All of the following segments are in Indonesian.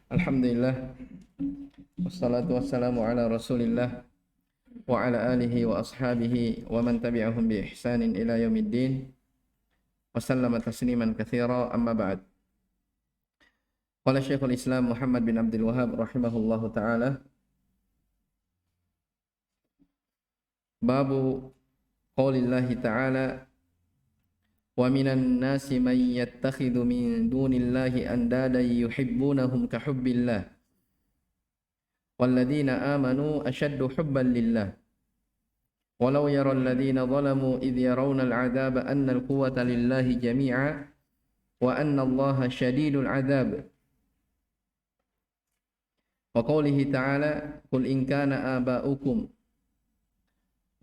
Alhamdulillah, wassalatu wassalamu ala rasulillah wa ala alihi wa ashabihi wa man tabi'ahum bi ihsanin ila yaumiddin wa sallama tasliman katsira amma ba'd. Qala Syekhul Islam Muhammad bin Abdul Wahhab rahimahullahu taala, babu qaulillahi ta'ala wa minan nasi man yattakhidhu min dunillahi andadan yuhibbunahum ka hubbillah walladzina amanu ashaddu hubban lillah walau yara alladhina zalamu idh yarawna al'adzaba anna al-quwwata lillahi jami'a wa anna allaha shadidul 'adzab wa qawlihi ta'ala qul in kana aba'ukum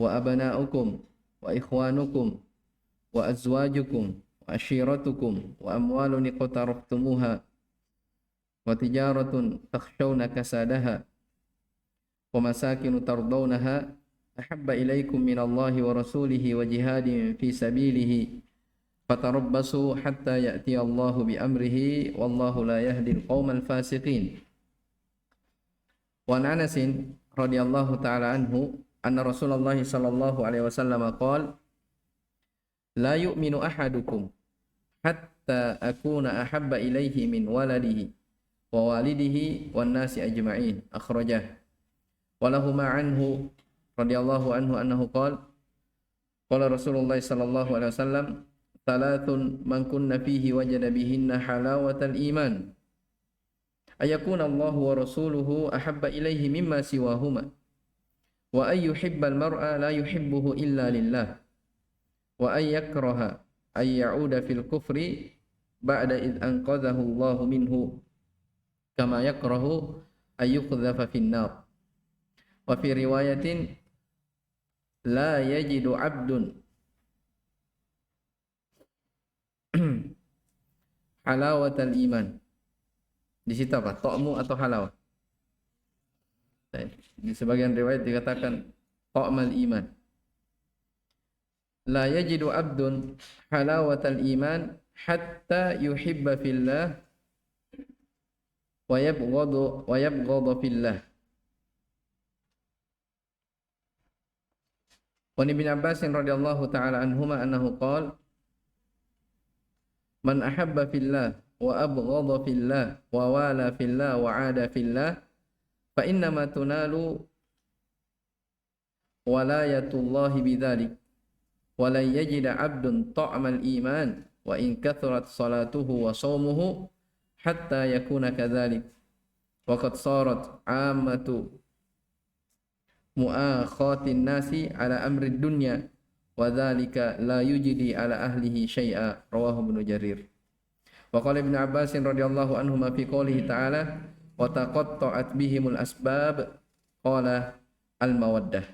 wa abna'ukum wa ikhwanukum wa azwajukum wa ashiratukum wa amwalun iqtaraftumuha wa tijaratun takhshawna kasadaha wa masakinu tardawnaha ahabba ilaikum minallahi wa rasulihi wa jihadin fi sabilihi fatarabbasu hatta ya'ti Allahu bi amrihi wallahu la yahdil qaumal fasiqin. Wa an Anas radhiyallahu ta'ala anhu anna Rasulullah sallallahu alaihi wasallam qala la yu'minu ahadukum hatta akuna ahabba ilaihi min waladihi wa walidihi wan nasi ajma'in, akhrajah. Walahuma anhu radhiyallahu anhu annahu qala qala Rasulullah sallallahu alaihi wasallam thalathun man kunna fihi wajada bihinna halawatal iman ayakuna Allahu wa rasuluhu ahabba ilaihi mimma siwahuma wa ay yuhibbal mar'a la yuhibbuhu illa lillah wa ay yakraha ay ya'uda fil kufri ba'da id anqadhahu Allahu minhu kama yakrahu ay yuqdhafa fin nar. Wa fi riwayatin la yajidu 'abdun halawatal iman. Di situ apa? Ta'mu atau halawah? Di sebagian riwayat dikatakan ta'mal iman. La yajidu 'abdun halawatal iman hatta yuhibba fillah wa yabghadu fillah. Wa Ibn Abbas radhiyallahu ta'ala anhuma annahu qala man ahabba fillah wa abghadha fillah wa wala fillah wa 'ada fillah fa innama tunalu walayatullahi bidzalik wa la yajida 'abdun ta'mal iman wa in kathurat salatuhu wa shaumuhu hatta yakuna kadzalik wa qad sarat 'ammatu mu'akhatin nasi ala amri dunya wa dzalika la yujdi ala ahlihi syai'a, rawahu Ibnu Jarir. Wa qala Ibnu Abbas radhiyallahu anhu ma fi qoulihi ta'ala wa taqatta'at bihimul asbab qala al-mawaddah.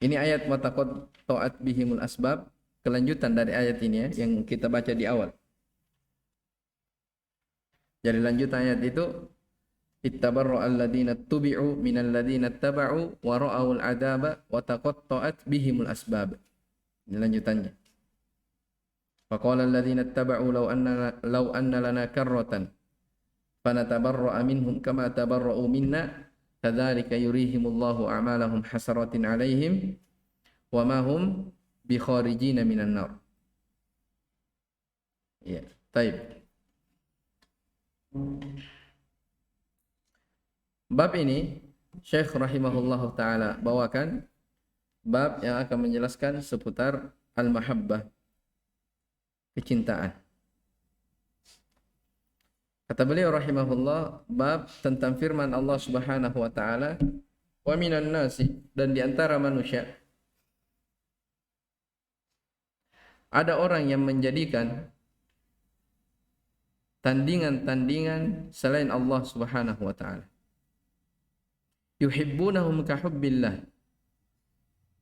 Ini ayat wa taqatta'at bihimul asbab, kelanjutan dari ayat ini ya, yang kita baca di awal. Jadi lanjutan ayat itu ittabarra alladhina tubi'u minal ladhina taba'u wa ra'awul adaba wa taqatta'at bihimul asbab. Ini lanjutannya. Wa qala alladhina taba'u law anna lana karratan fanatabarra'a minhum kama tabarra'u minna kadzalika yurihimullahu a'malahum hasaratin 'alaihim wa ma hum bikharijina minan nar. Ya, baik. Bab ini Syekh rahimahullahu ta'ala bawakan bab yang akan menjelaskan seputar al-mahabbah, kecintaan. Kata beliau rahimahullah, bab tentang firman Allah subhanahu wa ta'ala wa minan nasi, dan di antara manusia ada orang yang menjadikan tandingan-tandingan selain Allah subhanahu wa ta'ala. Yuhibbunahum ka hubbillah.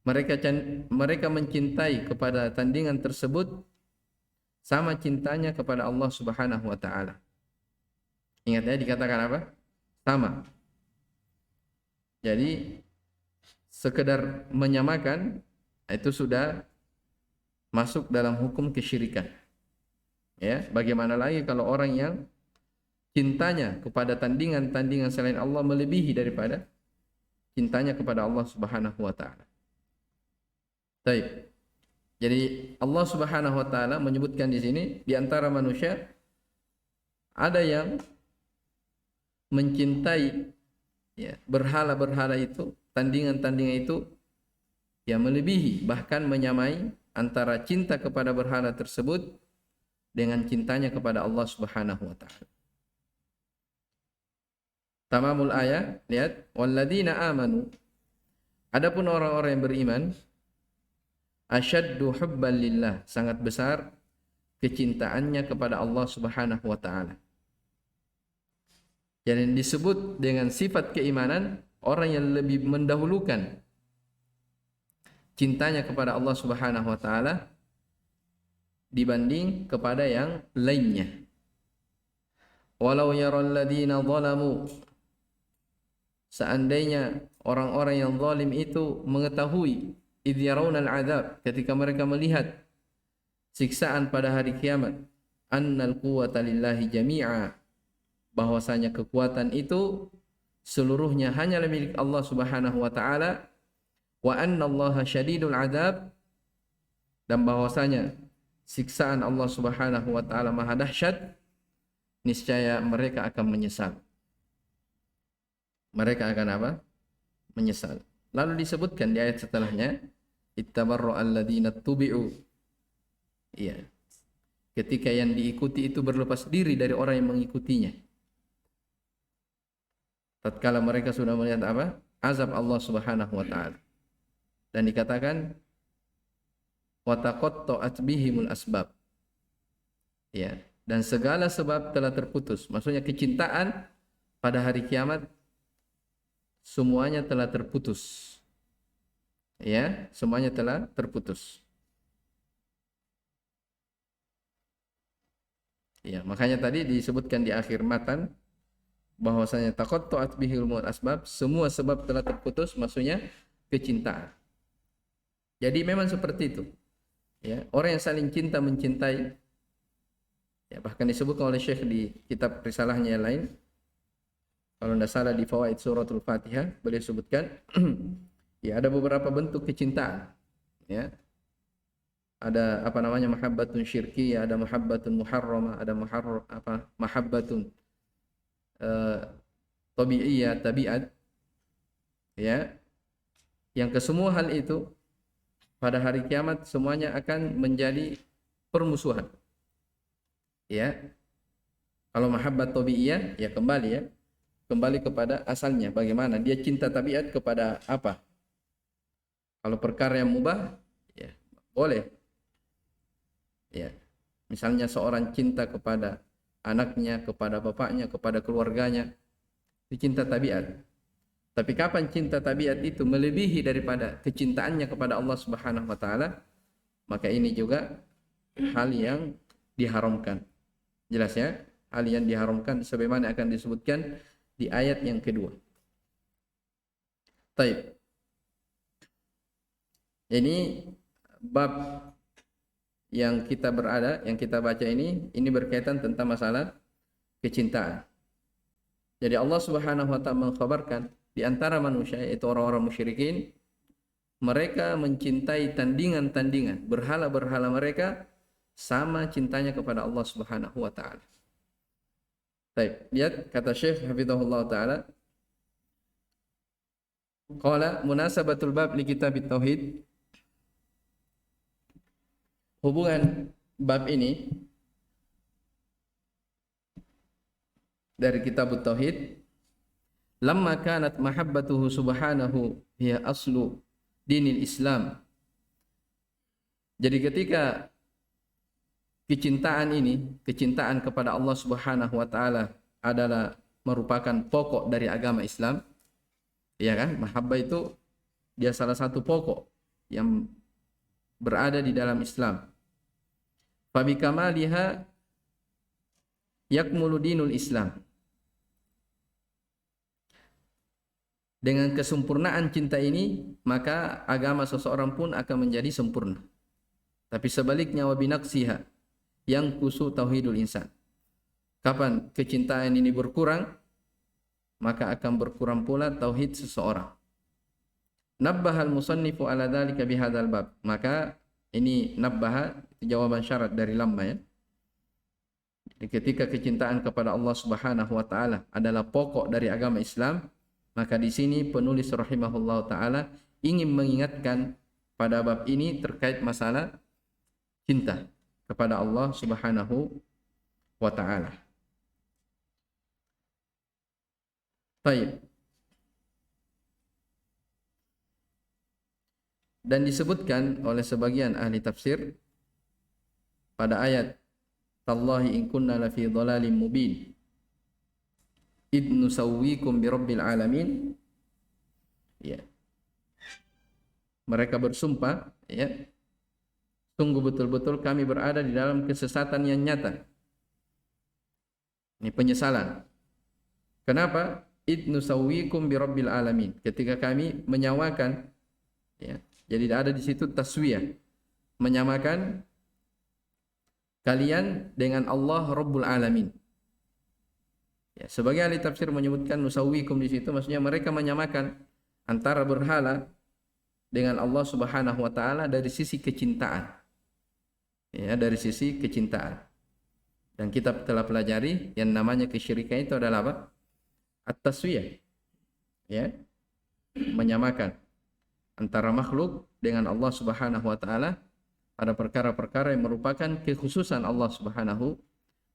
Mereka mencintai kepada tandingan tersebut sama cintanya kepada Allah subhanahu wa ta'ala. Ingat ya, dikatakan apa? Sama. Jadi sekedar menyamakan itu sudah masuk dalam hukum kesyirikan. Ya, bagaimana lagi kalau orang yang cintanya kepada tandingan-tandingan selain Allah melebihi daripada cintanya kepada Allah Subhanahu wa taala. Baik. Jadi Allah Subhanahu wa taala menyebutkan di sini di antara manusia ada yang mencintai ya, berhala-berhala itu, tandingan-tandingan itu yang melebihi bahkan menyamai antara cinta kepada berhala tersebut dengan cintanya kepada Allah Subhanahu wa taala. Tamamul ayat, lihat, walladzina amanu. Adapun orang-orang yang beriman, asyaddu hubban lillah, sangat besar kecintaannya kepada Allah Subhanahu wa taala. Jadi disebut dengan sifat keimanan orang yang lebih mendahulukan cintanya kepada Allah Subhanahu wa taala dibanding kepada yang lainnya. Walau yaral ladzina zalamu, seandainya orang-orang yang zalim itu mengetahui idh yarawnal adzab, ketika mereka melihat siksaan pada hari kiamat, annal quwwata lillahi jami'a, bahwasanya kekuatan itu seluruhnya hanyalah milik Allah Subhanahu wa taala, wa annallaha syadidul adzab, dan bahwasanya siksaan Allah Subhanahu wa taala maha dahsyat, niscaya mereka akan menyesal. Mereka akan apa? Menyesal. Lalu disebutkan di ayat setelahnya, ittabarra alladzina tubi'u. Iya. Ketika yang diikuti itu berlepas diri dari orang yang mengikutinya. Tatkala mereka sudah melihat apa? Azab Allah Subhanahu wa taala. Dan dikatakan wa taqatta'at bihimul asbab. Ya, dan segala sebab telah terputus. Maksudnya kecintaan pada hari kiamat semuanya telah terputus. Ya, semuanya telah terputus. Ya, makanya tadi disebutkan di akhir matan bahwasanya taqatta'at bihil asbab, semua sebab telah terputus, maksudnya kecintaan. Jadi memang seperti itu. Ya, orang yang saling cinta mencintai, ya, bahkan disebutkan oleh Syekh di kitab risalahnya yang lain, kalau tidak salah di Fawaid Suratul Fatihah, beliau sebutkan ya ada beberapa bentuk kecintaan. Ya. Ada apa namanya mahabbatun syirkiyah, ada mahabbatun muharramah, ada mahabbatun tabi'iyah, tabiat. Ya. Yang kesemua hal itu pada hari kiamat semuanya akan menjadi permusuhan. Ya. Kalau mahabbat tabi'iyah ya kembali kepada asalnya, bagaimana dia cinta tabiat kepada apa. Kalau perkara yang mubah ya boleh. Ya. Misalnya seorang cinta kepada anaknya, kepada bapaknya, kepada keluarganya, itu cinta tabiat. Tapi kapan cinta tabiat itu melebihi daripada kecintaannya kepada Allah Subhanahu wa taala, maka ini juga hal yang diharamkan. Jelas ya? Hal yang diharamkan sebagaimana akan disebutkan di ayat yang kedua. Taib. Ini bab yang kita baca ini berkaitan tentang masalah kecintaan. Jadi Allah Subhanahu wa taala mengkhabarkan di antara manusia, yaitu orang-orang musyrikin, mereka mencintai tandingan-tandingan, berhala-berhala mereka sama cintanya kepada Allah Subhanahu wa taala. Baik, lihat kata Syekh hafizahullah taala, qala munasabatul bab li kitab tauhid. Hubungan bab ini dari kitab tauhid, lamma kanat mahabbatuhu subhanahu hiya aslu dinil Islam. Jadi ketika kecintaan kepada Allah Subhanahu wa taala adalah merupakan pokok dari agama Islam. Ya kan? Mahabbah itu dia salah satu pokok yang berada di dalam Islam. Fa bi kamaliha yakmulu dinul Islam. Dengan kesempurnaan cinta ini, maka agama seseorang pun akan menjadi sempurna. Tapi sebaliknya wa binaqsiha yang kusu tauhidul insan. Kapan kecintaan ini berkurang, maka akan berkurang pula tauhid seseorang. Nabbahal musannifu ala dzalika bihadzal bab. Maka ini nabbaha jawaban syarat dari lamma ya. Jadi ketika kecintaan kepada Allah Subhanahu wa taala adalah pokok dari agama Islam, maka di sini penulis rahimahullah taala ingin mengingatkan pada bab ini terkait masalah cinta kepada Allah Subhanahu wa taala. Baik. Dan disebutkan oleh sebagian ahli tafsir pada ayat Tallahi in kunna lafi dhalalim mubin id nusawwikum birabbil alamin, ya, mereka bersumpah, ya, sungguh betul-betul kami berada di dalam kesesatan yang nyata. Ini penyesalan. Kenapa? Id nusawwikum birabbil alamin, ketika kami menyamakan, ya, jadi ada di situ taswiyah, menyamakan kalian dengan Allah Rabbul Alamin. Ya, sebagai ahli tafsir menyebutkan nusawwikum di situ maksudnya mereka menyamakan antara berhala dengan Allah Subhanahu wa taala dari sisi kecintaan. Ya, dari sisi kecintaan. Dan kita telah pelajari yang namanya kesyirikan itu adalah apa? At-taswiyah. Ya. Menyamakan antara makhluk dengan Allah Subhanahu wa taala pada perkara-perkara yang merupakan kekhususan Allah Subhanahu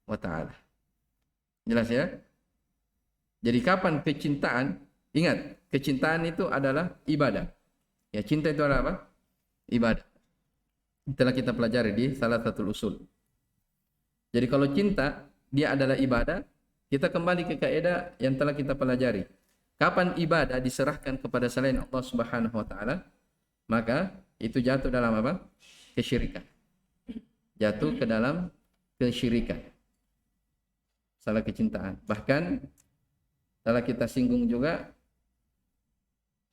wa taala. Jelas ya? Jadi kapan kecintaan? Ingat, kecintaan itu adalah ibadah. Ya, cinta itu adalah apa? Ibadah. Telah kita pelajari di salah satu usul. Jadi kalau cinta dia adalah ibadah, kita kembali ke kaidah yang telah kita pelajari. Kapan ibadah diserahkan kepada selain Allah Subhanahu wa taala, maka itu jatuh dalam apa? Kesyirikan. Jatuh ke dalam kesyirikan. Salah kecintaan. Bahkan telah kita singgung juga,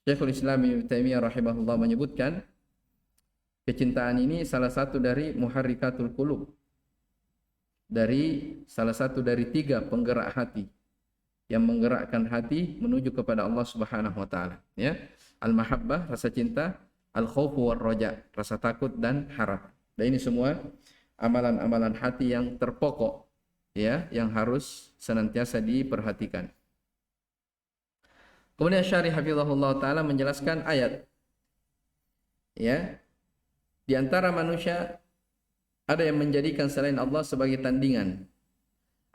Syekhul Islam Ibnu Taimiyah rahimahullah menyebutkan kecintaan ini salah satu dari muharrikatul qulub. Dari salah satu dari 3 penggerak hati yang menggerakkan hati menuju kepada Allah Subhanahu wa taala, ya. Al-mahabbah, rasa cinta, al-khaufu war raja, rasa takut dan harap. Dan ini semua amalan-amalan hati yang terpokok, ya, yang harus senantiasa diperhatikan. Kemudian Syarih hafizahullah taala menjelaskan ayat, ya. Di antara manusia ada yang menjadikan selain Allah sebagai tandingan,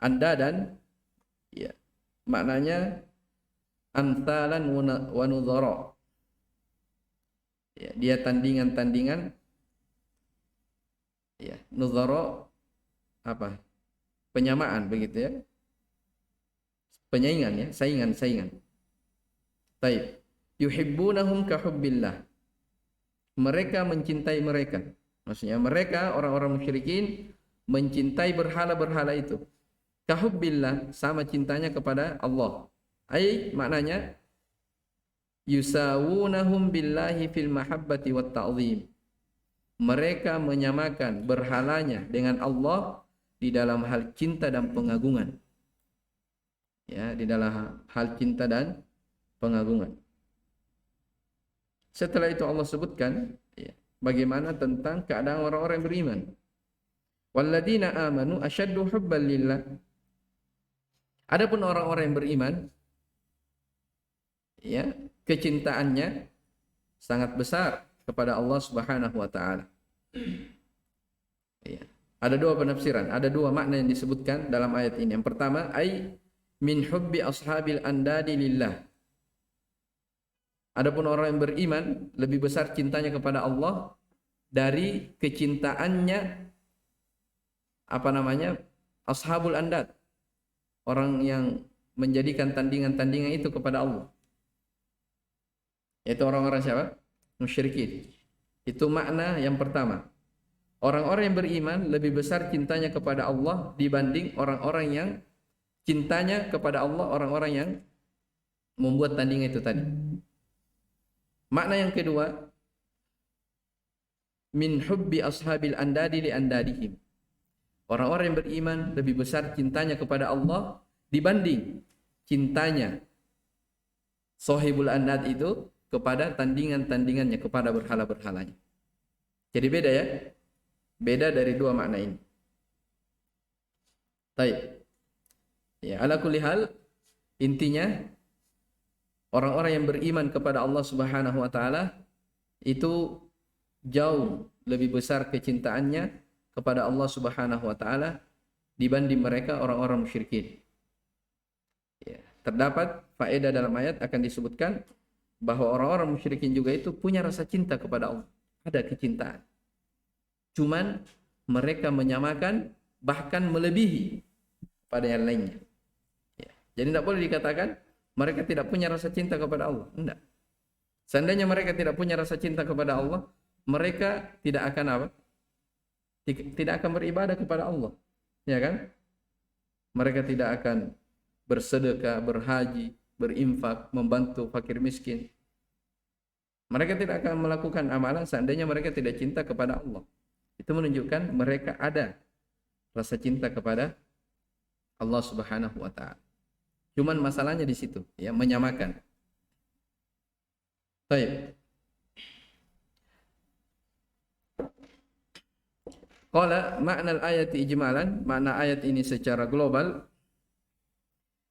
andadan, ya. Maknanya amtalan wa nudhara. Ya, dia tandingan-tandingan. Ya, nudhara apa? Penyamaan begitu ya. Penyaingan ya, saingan. Baik. Yuhibbunahum ka hubbillah. Mereka mencintai mereka. Maksudnya mereka orang-orang musyrikin mencintai berhala-berhala itu. Kahubbillah, sama cintanya kepada Allah. Ai maknanya yusawunahum billahi fil mahabbati wat ta'zim. Mereka menyamakan berhalanya dengan Allah di dalam hal cinta dan pengagungan. Ya, di dalam hal cinta dan pengagungan. Setelah itu Allah sebutkan, ya, bagaimana tentang keadaan orang-orang yang beriman. Walladzina amanu asyaddu hubban lillah. Adapun orang-orang yang beriman, ya, kecintaannya sangat besar kepada Allah Subhanahu wa taala. Ya. Ada 2 penafsiran, ada 2 makna yang disebutkan dalam ayat ini. Yang pertama, ai min hubbi ashabil andadi lillah. Adapun orang yang beriman lebih besar cintanya kepada Allah dari kecintaannya ashabul andad. Orang yang menjadikan tandingan-tandingan itu kepada Allah. Yaitu orang-orang siapa? Musyrikin. Itu makna yang pertama. Orang-orang yang beriman lebih besar cintanya kepada Allah dibanding orang-orang yang cintanya kepada Allah, orang-orang yang membuat tandingan itu tadi. Makna yang kedua, min hubbi ashabil andadi li andadihim. Orang-orang yang beriman lebih besar cintanya kepada Allah dibanding cintanya sahibul andad itu kepada tandingan-tandingannya, kepada berhala-berhalanya. Jadi beda ya. Beda dari dua makna ini. Baik. Ya, ala kulli hal, intinya orang-orang yang beriman kepada Allah Subhanahu wa taala itu jauh lebih besar kecintaannya kepada Allah Subhanahu wa taala dibanding mereka orang-orang musyrikin. Ya, terdapat faedah dalam ayat akan disebutkan bahwa orang-orang musyrikin juga itu punya rasa cinta kepada Allah. Ada kecintaan. Cuman mereka menyamakan bahkan melebihi pada yang lainnya. Ya. Jadi tidak boleh dikatakan mereka tidak punya rasa cinta kepada Allah. Tidak. Seandainya mereka tidak punya rasa cinta kepada Allah, mereka tidak akan apa? Tidak akan beribadah kepada Allah. Ya kan? Mereka tidak akan bersedekah, berhaji, berinfak, membantu fakir miskin. Mereka tidak akan melakukan amalan seandainya mereka tidak cinta kepada Allah. Itu menunjukkan mereka ada rasa cinta kepada Allah Subhanahu wa taala. Cuman masalahnya di situ, ya, menyamakan. Baik. Qala makna al-ayati ijmalan, makna ayat ini secara global,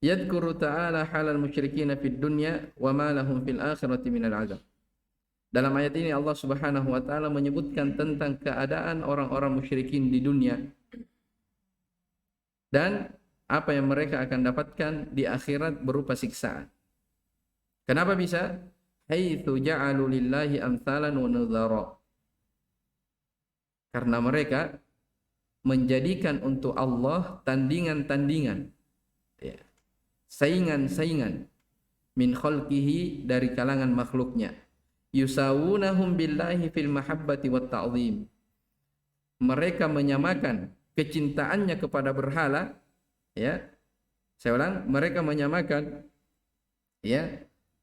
yadhkuru ta'ala halal musyrikin fid dunya wa ma lahum fil akhirati minal azab. Dalam ayat ini Allah Subhanahu wa taala menyebutkan tentang keadaan orang-orang musyrikin di dunia dan apa yang mereka akan dapatkan di akhirat berupa siksaan. Kenapa bisa? Haitsu ja'alu lillahi amsalan wa nadhara. Karena mereka menjadikan untuk Allah tandingan-tandingan, ya, saingan-saingan min khalqihi dari kalangan makhluknya. Yusawunahum billahi fil mahabbati wat ta'zim. Mereka menyamakan kecintaannya kepada berhala, ya. Saya ulang, mereka menyamakan, ya,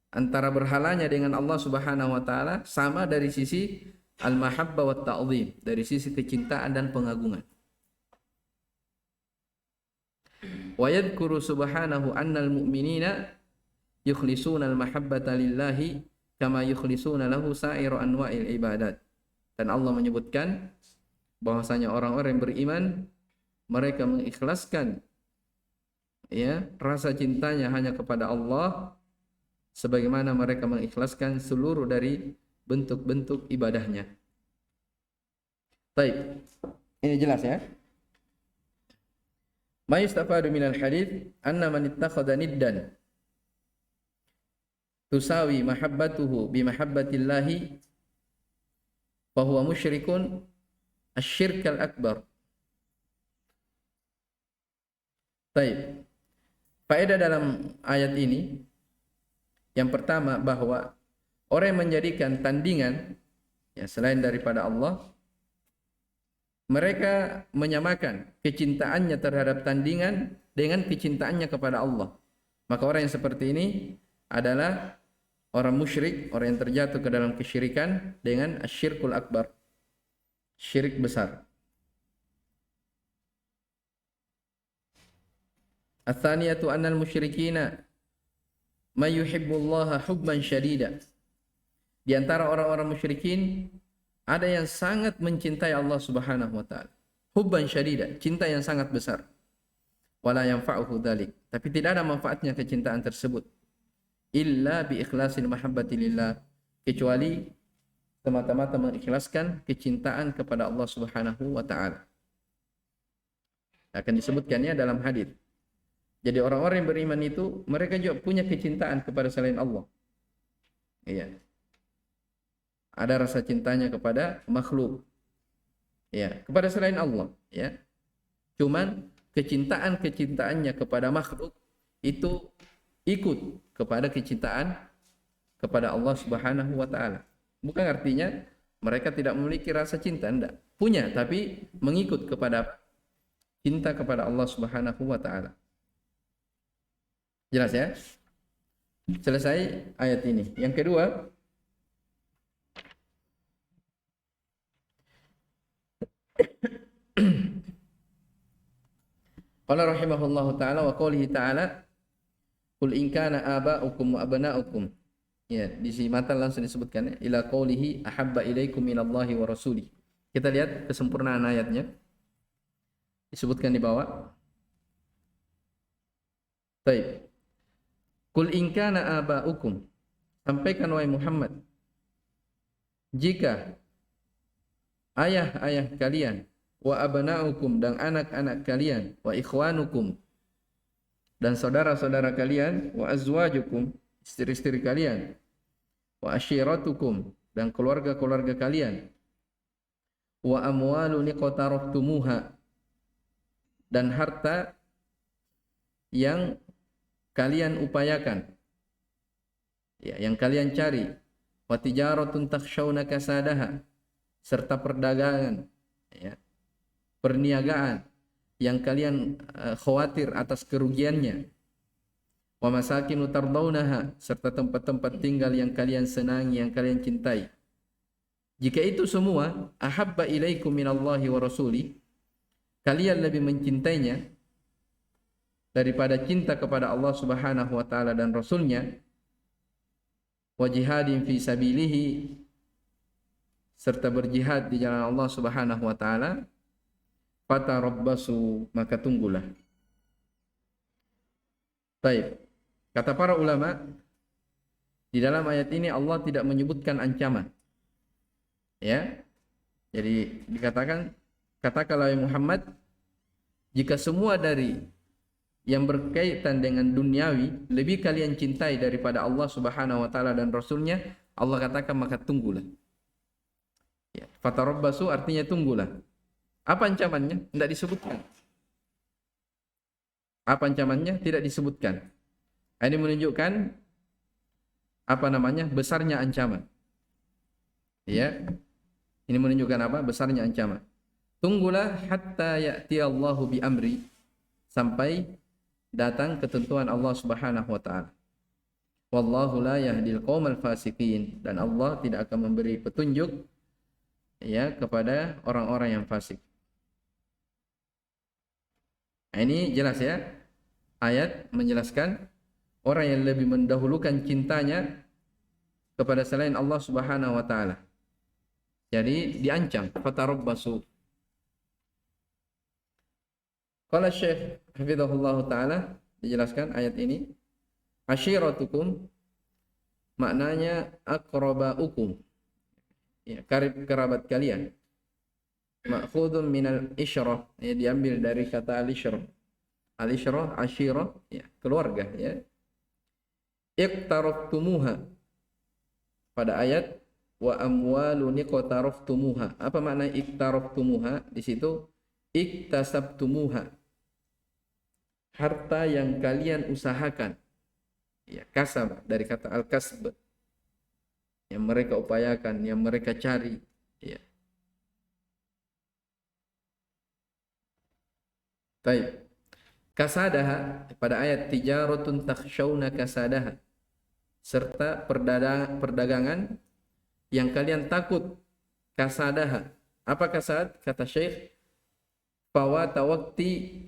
antara berhalanya dengan Allah Subhanahu wa taala sama dari sisi al-mahabbah wat ta'zim, dari sisi kecintaan dan pengagungan. Wa yadhkuru subhanahu annal mu'minina yukhlisuna al-mahabbata lillahi kama yukhlisuna lahu sa'iru anwa'il ibadat. Dan Allah menyebutkan bahwasanya orang-orang yang beriman mereka mengikhlaskan, ya, rasa cintanya hanya kepada Allah sebagaimana mereka mengikhlaskan seluruh dari bentuk-bentuk ibadahnya. Baik. Ini jelas ya. Ma yustafadu minal hadits anna man ittakhadha niddan tusawi mahabbatuhu bi mahabbatillahi fa huwa musyrikun asyirkal akbar. Baik. Faedah dalam ayat ini yang pertama bahwa orang yang menjadikan tandingan, ya, selain daripada Allah, mereka menyamakan kecintaannya terhadap tandingan dengan kecintaannya kepada Allah. Maka orang yang seperti ini adalah orang musyrik, orang yang terjatuh ke dalam kesyirikan dengan asyirkul akbar, syirik besar. Ats-tsaniyatu annal musyrikina may yuhibbullaha hubban syadida. Di antara orang-orang musyrikin ada yang sangat mencintai Allah Subhanahu wa taala. Hubban syadida, cinta yang sangat besar. Wala yanfa'uhu dzalik, tapi tidak ada manfaatnya kecintaan tersebut. Illa bi ikhlasil mahabbati lillah, kecuali semata-mata mengikhlaskan kecintaan kepada Allah Subhanahu wa taala. Akan disebutkannya dalam hadis. Jadi orang-orang yang beriman itu mereka juga punya kecintaan kepada selain Allah. Iya. Ada rasa cintanya kepada makhluk, ya, kepada selain Allah, ya. Cuman kecintaannya kepada makhluk itu ikut kepada kecintaan kepada Allah Subhanahu wa taala. Bukan artinya mereka tidak memiliki rasa cinta, enggak. Punya, tapi mengikut kepada cinta kepada Allah Subhanahu wa taala. Jelas ya? Selesai ayat ini. Yang kedua, Qala rahimahullahu taala wa qoulihi taala qul in kana aba'ukum wa abna'ukum. Ya, di sini matan langsung disebutkan ya, ila qoulihi ahabba ilaikum minallahi wa rasulih. Kita lihat kesempurnaan ayatnya. Disebutkan di bawah. Baik. Qul in kana aba'ukum. Sampaikan wahai Muhammad, jika ayah-ayah kalian, wa abna'ukum dan anak-anak kalian, wa ikhwanukum dan saudara-saudara kalian, wa azwajukum istri-istri kalian, wa ashiratukum dan keluarga-keluarga kalian, wa amwalun iqtaraftumuha dan harta yang kalian upayakan, ya, yang kalian cari, wa tijaratun takhshawna kasadaha serta perdagangan, ya, perniagaan yang kalian khawatir atas kerugiannya, wa masakinu tardawnaha serta tempat-tempat tinggal yang kalian senangi, yang kalian cintai. Jika itu semua ahabba ilaikum minallahi wa rasuli, kalian lebih mencintainya daripada cinta kepada Allah Subhanahu wa taala dan Rasulnya, wa jihadin fi sabilihi serta berjihad di jalan Allah Subhanahu wa taala, fatarabbasu maka tunggulah. Baik. Kata para ulama, di dalam ayat ini Allah tidak menyebutkan ancaman. Ya. Jadi dikatakan, katakanlah Muhammad, jika semua dari yang berkaitan dengan duniawi lebih kalian cintai daripada Allah Subhanahu wa taala dan Rasulnya, Allah katakan maka tunggulah. Ya, fatarabbasu artinya tunggulah. Apa ancamannya? Tidak disebutkan. Apa ancamannya? Tidak disebutkan. Ini menunjukkan besarnya ancaman. Ya. Ini menunjukkan apa? Besarnya ancaman. Tunggulah hatta ya'ti Allahu bi amri, sampai datang ketentuan Allah Subhanahu wa taala. Wallahu la yahdil qaumal fasiqin, dan Allah tidak akan memberi petunjuk ya kepada orang-orang yang fasik. Nah, ini jelas ya. Ayat menjelaskan orang yang lebih mendahulukan cintanya kepada selain Allah Subhanahu wa taala. Jadi diancam, fatarabbasu. Qala Syekh hafizahullah taala, dijelaskan ayat ini, ashiratukum maknanya aqrabaukum, ya, karib kerabat kalian. Ma'khudun minal isyrah, ya, diambil dari kata al-isyrah. Al-isyrah, ashirah, ya, keluarga, ya. Iqtaraftumuha pada ayat wa amwalun iqtaraftumuha. Apa makna iqtaraftumuha? Di situ iktasabtumuha, harta yang kalian usahakan. Ya, kasab dari kata al-kasb, yang mereka upayakan, yang mereka cari, ya. Baik. Kasadaha pada ayat tijaratun takhshawna kasadaha, serta perdagangan yang kalian takut kasadaha. Apa kasad? Kata Syekh, fawata waqti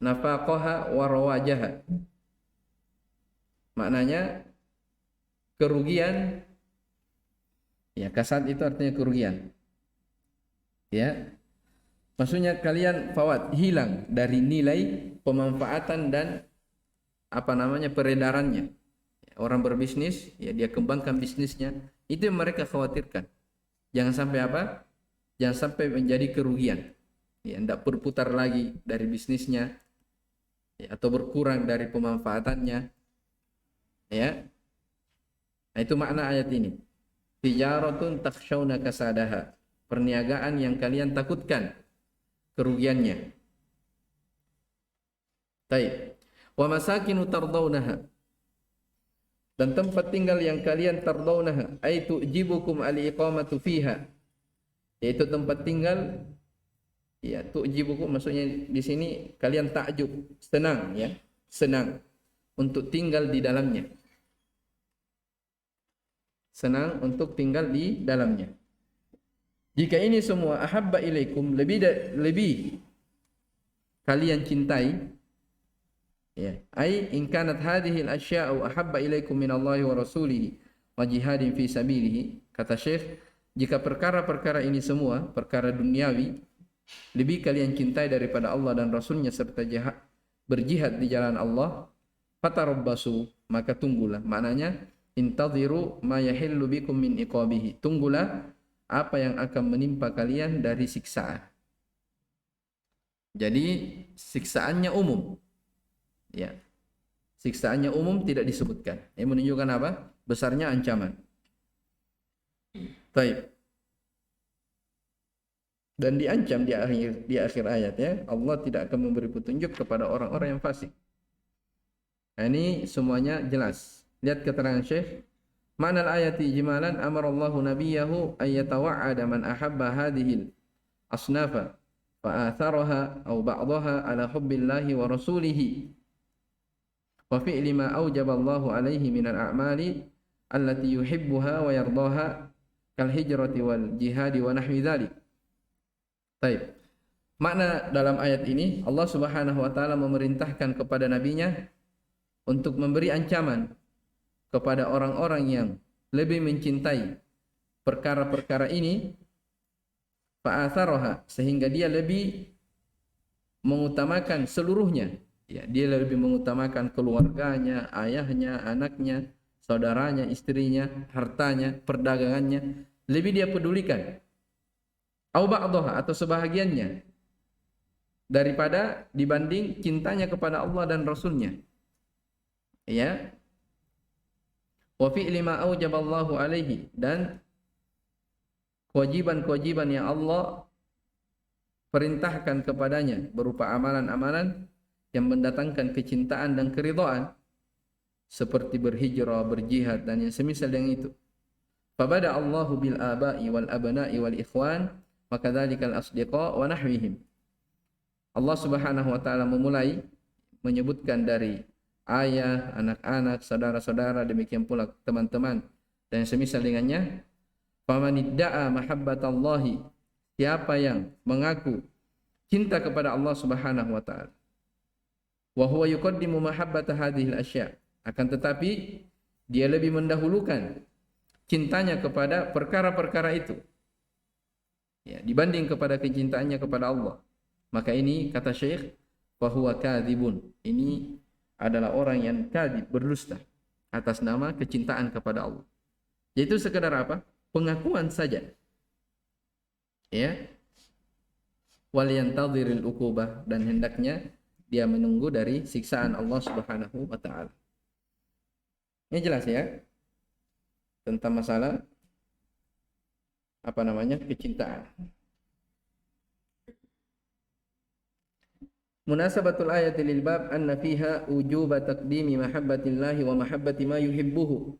nafaqaha wa rawajaha. Maknanya kerugian, ya, kasad itu artinya kerugian. Ya. Maksudnya kalian fawat, hilang dari nilai pemanfaatan dan peredarannya. Orang berbisnis, ya, dia kembangkan bisnisnya, itu yang mereka khawatirkan. Jangan sampai apa? Jangan sampai menjadi kerugian. Ya, tidak berputar lagi dari bisnisnya, ya, atau berkurang dari pemanfaatannya. Ya. Nah, itu makna ayat ini. Tijaratun takhshawna kasadaha, perniagaan yang kalian takutkan kerugiannya. Baik. Wa masakinu tardawnaha, dan tempat tinggal yang kalian tardawnaha, ay tu'jibukum al-iqamatu fiha, yaitu tempat tinggal, ya, tu'jibukum maksudnya di sini kalian takjub, senang, ya, senang untuk tinggal di dalamnya. Senang untuk tinggal di dalamnya. Jika ini semua ahabba ilaikum, lebih kalian cintai, ya, ai in kanat hadhihi al-asya'u ahabba ilaikum min Allah wa rasulihi wa jihadin fi sabilihi, kata Syekh, jika perkara-perkara ini semua perkara duniawi lebih kalian cintai daripada Allah dan Rasulnya serta berjihad di jalan Allah, fatarabbasu, maka tunggulah. Maknanya intadhiru ma yahillu bikum min iqabihi, tunggulah apa yang akan menimpa kalian dari siksaan. Jadi siksaannya umum, ya, siksaannya umum, tidak disebutkan. Ini menunjukkan apa? Besarnya ancaman. Baik. Dan diancam di akhir ayat, ya, Allah tidak akan memberi petunjuk kepada orang-orang yang fasik. Nah, ini semuanya jelas. Lihat keterangan Syekh. Ma'nal ayati ijmalan amarallahu nabiyahu ayyatawa'ada man ahabba hadhil asnafa fa'atharaha aw ba'daha ala hubbillahi wa rasulihi wa fi'li ma awjaballahu alaihi minal a'mali allati yuhibbuha wa yardaha kal hijrati wal jihadi wa nahwi dzalik. Baik. Makna dalam ayat ini, Allah Subhanahu wa taala memerintahkan kepada nabinya untuk memberi ancaman kepada orang-orang yang lebih mencintai perkara-perkara ini, fa'atharaha, sehingga dia lebih mengutamakan seluruhnya, ya, dia lebih mengutamakan keluarganya, ayahnya, anaknya, saudaranya, istrinya, hartanya, perdagangannya, lebih dia pedulikan, au ba'daha, atau sebahagiannya, daripada dibanding cintanya kepada Allah dan Rasulnya, ya. Wa fi'li ma aujaballahu alaihi, dan kewajiban-kewajiban yang Allah perintahkan kepadanya berupa amalan-amalan yang mendatangkan kecintaan dan keridhaan, seperti berhijrah, berjihad, dan yang semisal dengan itu. Fabada Allahu bil aba'i wal abna'i wal ikhwan wa kadzalikal asdiqa wa nahwihim. Allah Subhanahu wa taala memulai menyebutkan dari ayah, anak-anak, saudara-saudara, demikian pula teman-teman dan semisal dengannya. Faman idda'a mahabbatallahi, siapa yang mengaku cinta kepada Allah Subhanahu wa taala, wa huwa yuqaddimu mahabbata hadhil asya', akan tetapi dia lebih mendahulukan cintanya kepada perkara-perkara itu, ya, dibanding kepada kecintaannya kepada Allah, maka ini, kata Syekh, fa huwa kadzibun, ini adalah orang yang kadzib, berdusta atas nama kecintaan kepada Allah. Yaitu sekedar apa? Pengakuan saja, ya. Wal yantadhiril uqubah, dan hendaknya dia menunggu dari siksaan Allah Subhanahu wa taala. Ini jelas, ya, tentang masalah kecintaan. Munasabatul ayati lil bab anna fiha wujuba taqdimi mahabbatillahi wa mahabbati ma yuhibbuhu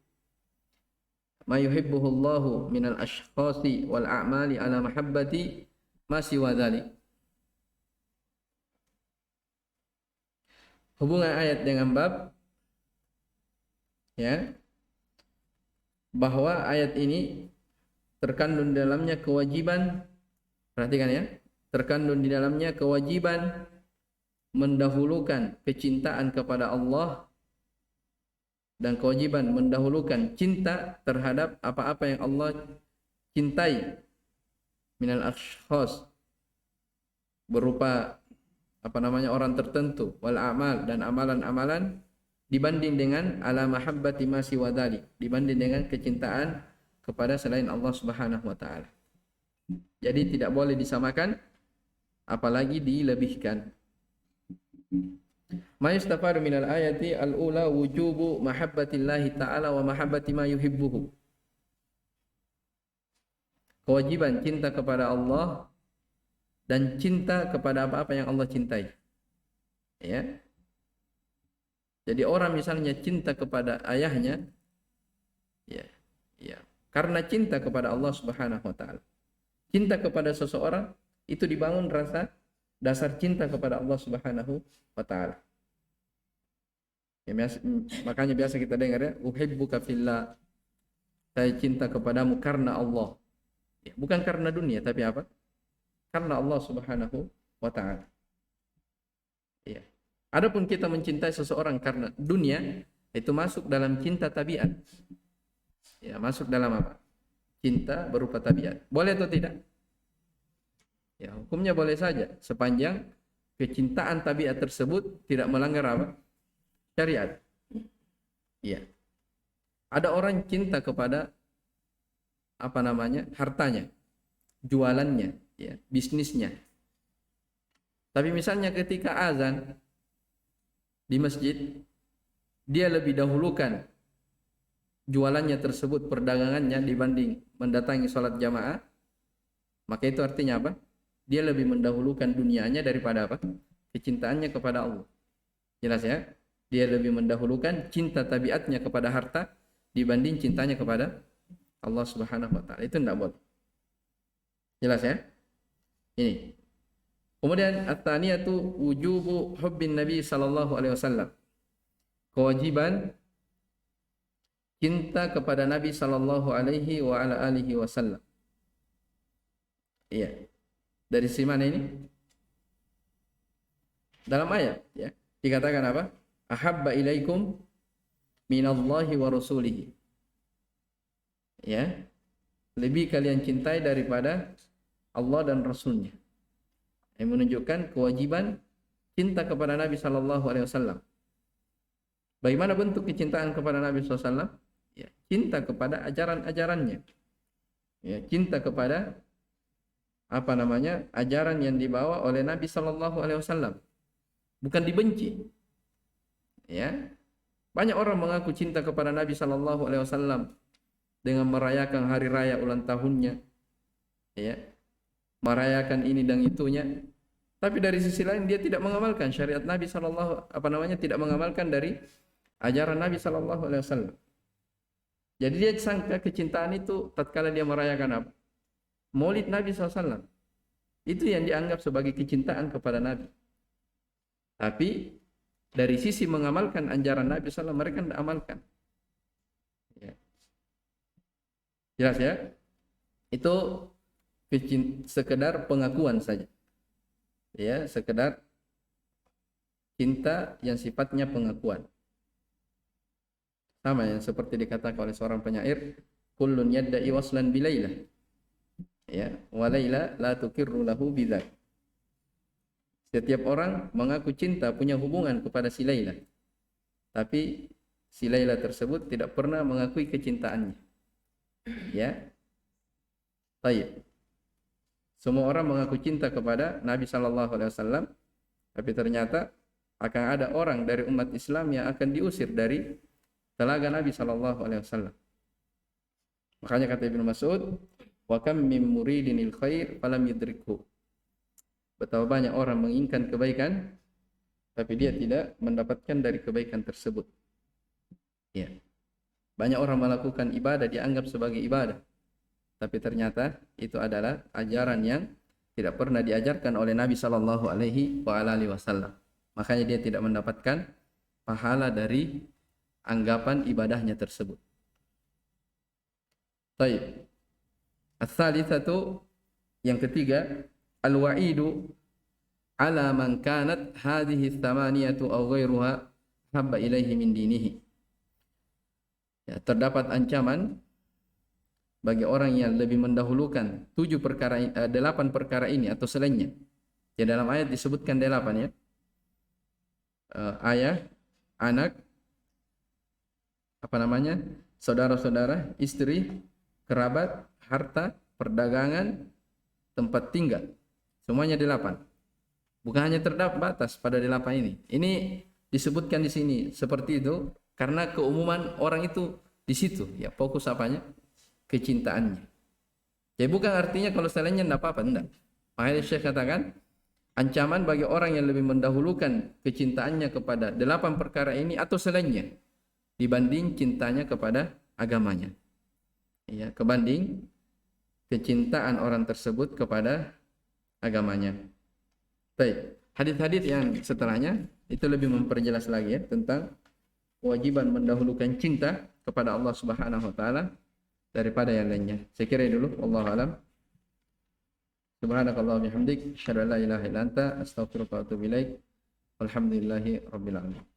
Allahu minal ashkhasi wal a'mali ala mahabbati ma siwa dzalik. Hubungan ayat dengan bab, ya, bahwa ayat ini terkandung di dalamnya kewajiban, perhatikan, ya, terkandung di dalamnya kewajiban mendahulukan kecintaan kepada Allah dan kewajiban mendahulukan cinta terhadap apa-apa yang Allah cintai, minal ashkhas, berupa orang tertentu, wal a'mal, dan amalan-amalan, dibanding dengan ala mahabbati ma siwa dzalik, dibanding dengan kecintaan kepada selain Allah Subhanahu wa taala. Jadi tidak boleh disamakan, apalagi dilebihkan. Ma yustafadu minal ayati al-ula wujubu mahabbatillahi ta'ala wa mahabbati ma yuhibbuhu. Kewajiban cinta kepada Allah dan cinta kepada apa-apa yang Allah cintai, ya. Jadi orang misalnya cinta kepada ayahnya, ya, ya, karena cinta kepada Allah Subhanahu wa taala. Cinta kepada seseorang itu dibangun rasa dasar cinta kepada Allah Subhanahu wa taala. Ya, makanya biasa kita dengar, ya, uhibbuka fillah, saya cinta kepadamu karena Allah. Ya, bukan karena dunia, tapi apa? Karena Allah Subhanahu wa taala. Ya. Adapun kita mencintai seseorang karena dunia, itu masuk dalam cinta tabiat. Ya, masuk dalam apa? Cinta berupa tabiat. Boleh atau tidak? Ya, hukumnya boleh saja sepanjang kecintaan tabiat tersebut tidak melanggar apa? Syariat. Ya. Ada orang cinta kepada apa namanya? Hartanya, jualannya, ya, bisnisnya. Tapi misalnya ketika azan di masjid, dia lebih dahulukan jualannya tersebut, perdagangannya dibanding mendatangi sholat jamaah, maka itu artinya apa? Dia lebih mendahulukan dunianya daripada apa? Kecintaannya kepada Allah. Jelas ya? Dia lebih mendahulukan cinta tabiatnya kepada harta dibanding cintanya kepada Allah Subhanahu wa taala. Itu tidak boleh. Jelas ya? Ini. Kemudian at-thaniyatu wujubu hubbin Nabi sallallahu alaihi wasallam. Kewajiban cinta kepada Nabi sallallahu alaihi wa ala alihi wasallam. Iya. Dari si mana ini? Dalam ayat ya. Dikatakan apa? Ahabba ilaikum minallahi wa rasulihi. Ya. Lebih kalian cintai daripada Allah dan Rasulnya. Yang menunjukkan kewajiban cinta kepada Nabi sallallahu alaihi wasallam. Bagaimana bentuk kecintaan kepada Nabi sallallahu alaihi wasallam? Ya, cinta kepada ajaran-ajarannya. Ya, cinta kepada apa namanya? Ajaran yang dibawa oleh Nabi sallallahu alaihi wasallam. Bukan dibenci. Ya. Banyak orang mengaku cinta kepada Nabi sallallahu alaihi wasallam dengan merayakan hari raya ulang tahunnya. Ya. Merayakan ini dan itunya. Tapi dari sisi lain dia tidak mengamalkan syariat Nabi sallallahu tidak mengamalkan dari ajaran Nabi sallallahu alaihi wasallam. Jadi dia sangka kecintaan itu tatkala dia merayakan apa? Maulid Nabi SAW. Itu yang dianggap sebagai kecintaan kepada Nabi. Tapi dari sisi mengamalkan ajaran Nabi SAW mereka tidak amalkan. Ya. Jelas ya? Itu sekedar pengakuan saja. Ya, sekedar cinta yang sifatnya pengakuan. Sama yang seperti dikatakan oleh seorang penyair, kullun yadda'i waslan bilailah. Ya, wa laila la tuqirru lahu bidzak. Setiap orang mengaku cinta punya hubungan kepada si Laila. Tapi si Laila tersebut tidak pernah mengakui kecintaannya. Ya. Baik. Semua orang mengaku cinta kepada Nabi sallallahu alaihi wasallam, tapi ternyata akan ada orang dari umat Islam yang akan diusir dari telaga Nabi sallallahu alaihi wasallam. Makanya kata Ibnu Mas'ud, wa kam min muridinil khair falam yudrikhu. Betapa banyak orang menginginkan kebaikan tapi dia tidak mendapatkan dari kebaikan tersebut. Ya. Banyak orang melakukan ibadah dianggap sebagai ibadah, tapi ternyata itu adalah ajaran yang tidak pernah diajarkan oleh Nabi sallallahu alaihi wasallam. Makanya dia tidak mendapatkan pahala dari anggapan ibadahnya tersebut. Baik. Ats-tsalitsatu, yang ketiga, al-wa'idu ala man kanat hadhihi ats-tsamaniyatu aw ghairuha habba ilaihi min dinihi. Ya, terdapat ancaman bagi orang yang lebih mendahulukan 8 perkara ini atau selainnya. Ya, dalam ayat disebutkan 8 ya. Ayah, anak, saudara-saudara, istri, kerabat, harta, perdagangan, tempat tinggal. Semuanya 8. Bukan hanya terbatas pada 8 ini. Ini disebutkan di sini seperti itu karena keumuman orang itu di situ, ya, fokus apanya? Kecintaannya. Jadi bukan artinya kalau selainnya tidak apa-apa, tidak. Makanya Syekh katakan, ancaman bagi orang yang lebih mendahulukan kecintaannya kepada 8 perkara ini atau selainnya dibanding cintanya kepada agamanya. Ya, kebanding kecintaan orang tersebut kepada agamanya. Baik, hadis-hadis yang setelahnya itu lebih memperjelas lagi ya tentang kewajiban mendahulukan cinta kepada Allah Subhanahu wa taala daripada yang lainnya. Saya kira dulu, wallahu alam. Subhanakallahumma bihamdik, asyhadu an la ilaha illa anta, astaghfiruka wa atubu ilaik. Walhamdulillahi rabbil alamin.